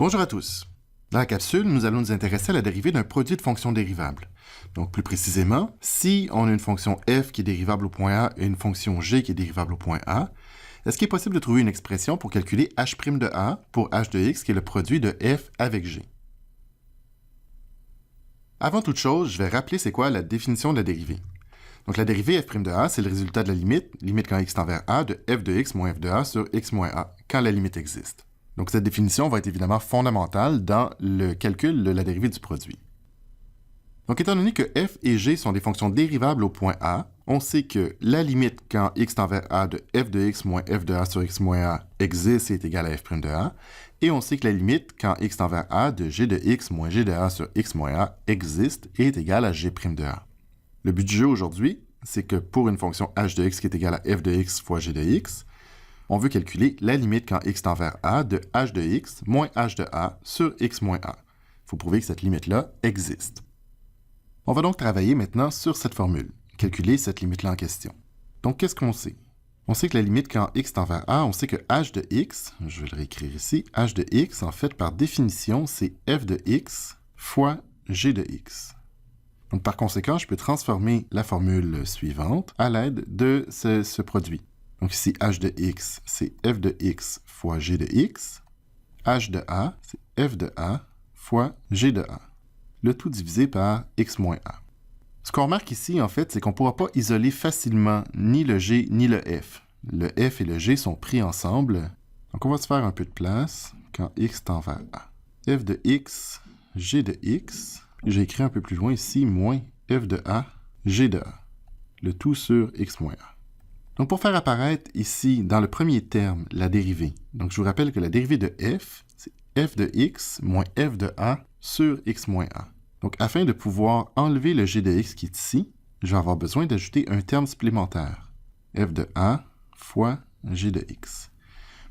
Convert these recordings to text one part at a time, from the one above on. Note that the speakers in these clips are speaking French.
Bonjour à tous. Dans la capsule, nous allons nous intéresser à la dérivée d'un produit de fonctions dérivables. Donc plus précisément, si on a une fonction f qui est dérivable au point A et une fonction g qui est dérivable au point A, est-ce qu'il est possible de trouver une expression pour calculer h' de A pour h de x qui est le produit de f avec g? Avant toute chose, je vais rappeler c'est quoi la définition de la dérivée. Donc la dérivée f' de A, c'est le résultat de la limite quand x tend vers A, de f de x moins f de A sur x moins A, quand la limite existe. Donc cette définition va être évidemment fondamentale dans le calcul de la dérivée du produit. Donc étant donné que f et g sont des fonctions dérivables au point A, on sait que la limite quand x tend vers A de f de x moins f de A sur x moins A existe et est égale à f' de A, et on sait que la limite quand x tend vers A de g de x moins g de A sur x moins A existe et est égale à g' de A. Le but du jeu aujourd'hui, c'est que pour une fonction h de x qui est égale à f de x fois g de x, on veut calculer la limite quand x tend vers A de h de x moins h de A sur x moins A. Il faut prouver que cette limite-là existe. On va donc travailler maintenant sur cette formule, calculer cette limite-là en question. Donc, qu'est-ce qu'on sait? On sait que la limite quand x tend vers A, on sait que h de x, je vais le réécrire ici, h de x, en fait, par définition, c'est f de x fois g de x. Donc, par conséquent, je peux transformer la formule suivante à l'aide de ce produit. Donc ici, h de x, c'est f de x fois g de x. h de a, c'est f de a fois g de a. Le tout divisé par x moins a. Ce qu'on remarque ici, en fait, c'est qu'on ne pourra pas isoler facilement ni le g ni le f. Le f et le g sont pris ensemble. Donc on va se faire un peu de place quand x tend vers a. f de x, g de x. J'ai écrit un peu plus loin ici, moins f de a, g de a. Le tout sur x moins a. Donc, pour faire apparaître ici, dans le premier terme, la dérivée, donc je vous rappelle que la dérivée de f, c'est f de x moins f de a sur x moins a. Donc, afin de pouvoir enlever le g de x qui est ici, je vais avoir besoin d'ajouter un terme supplémentaire, f de a fois g de x.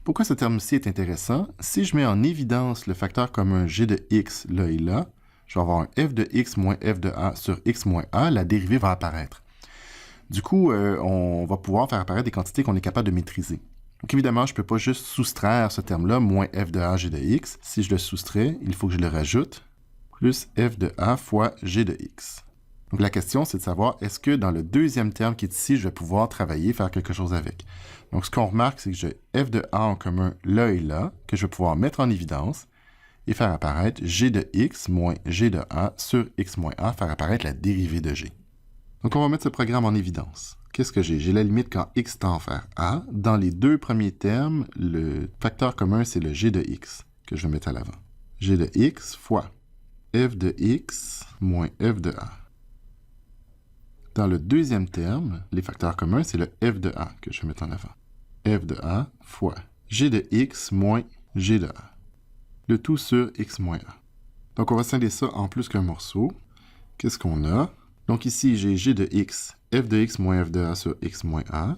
Pourquoi ce terme-ci est intéressant? Si je mets en évidence le facteur commun g de x là et là, je vais avoir un f de x moins f de a sur x moins a, la dérivée va apparaître. Du coup, on va pouvoir faire apparaître des quantités qu'on est capable de maîtriser. Donc évidemment, je ne peux pas juste soustraire ce terme-là, moins f de a g de x. Si je le soustrais, il faut que je le rajoute, plus f de a fois g de x. Donc la question, c'est de savoir, est-ce que dans le deuxième terme qui est ici, je vais pouvoir travailler, faire quelque chose avec. Donc ce qu'on remarque, c'est que j'ai f de a en commun là et là, que je vais pouvoir mettre en évidence, et faire apparaître g de x moins g de a sur x moins a, faire apparaître la dérivée de g. Donc, on va mettre ce programme en évidence. Qu'est-ce que j'ai? J'ai la limite quand x tend vers a. Dans les deux premiers termes, le facteur commun, c'est le g de x que je vais mettre à l'avant. g de x fois f de x moins f de a. Dans le deuxième terme, les facteurs communs, c'est le f de a que je vais mettre en avant. f de a fois g de x moins g de a. Le tout sur x moins a. Donc, on va scinder ça en plus qu'un morceau. Qu'est-ce qu'on a? Donc ici, j'ai g de x, f de x moins f de a sur x moins a,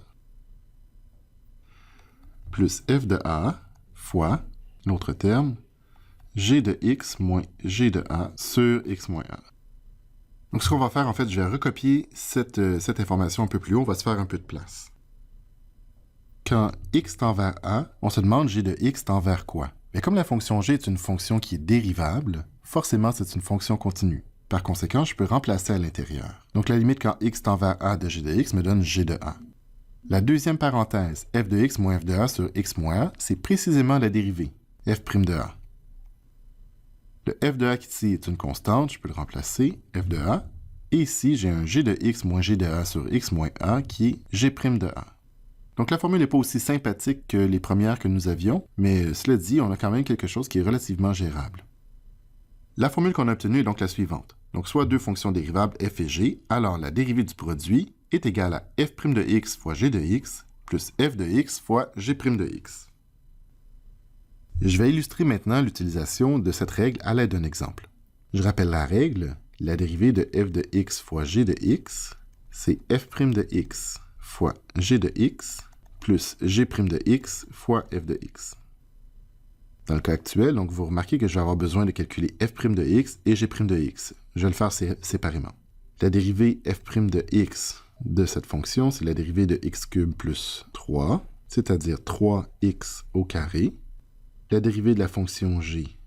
plus f de a fois, l'autre terme, g de x moins g de a sur x moins a. Donc ce qu'on va faire, en fait, je vais recopier cette information un peu plus haut, on va se faire un peu de place. Quand x tend vers a, on se demande g de x tend vers quoi? Mais comme la fonction g est une fonction qui est dérivable, forcément c'est une fonction continue. Par conséquent, je peux remplacer à l'intérieur. Donc, la limite quand x tend vers a de g de x me donne g de a. La deuxième parenthèse, f de x moins f de a sur x moins a, c'est précisément la dérivée, f' de a. Le f de a qui ici est une constante, je peux le remplacer, f de a. Et ici, j'ai un g de x moins g de a sur x moins a qui est g' de a. Donc, la formule n'est pas aussi sympathique que les premières que nous avions, mais cela dit, on a quand même quelque chose qui est relativement gérable. La formule qu'on a obtenue est donc la suivante. Donc, soit deux fonctions dérivables f et g, alors la dérivée du produit est égale à f' de x fois g de x plus f de x fois g' de x. Je vais illustrer maintenant l'utilisation de cette règle à l'aide d'un exemple. Je rappelle la règle, la dérivée de f de x fois g de x, c'est f' de x fois g de x plus g' de x fois f de x. Dans le cas actuel, donc vous remarquez que je vais avoir besoin de calculer f' de x et g' de x. Je vais le faire séparément. La dérivée f' de x de cette fonction, c'est la dérivée de x³ plus 3, c'est-à-dire 3x au carré. La dérivée de la fonction g,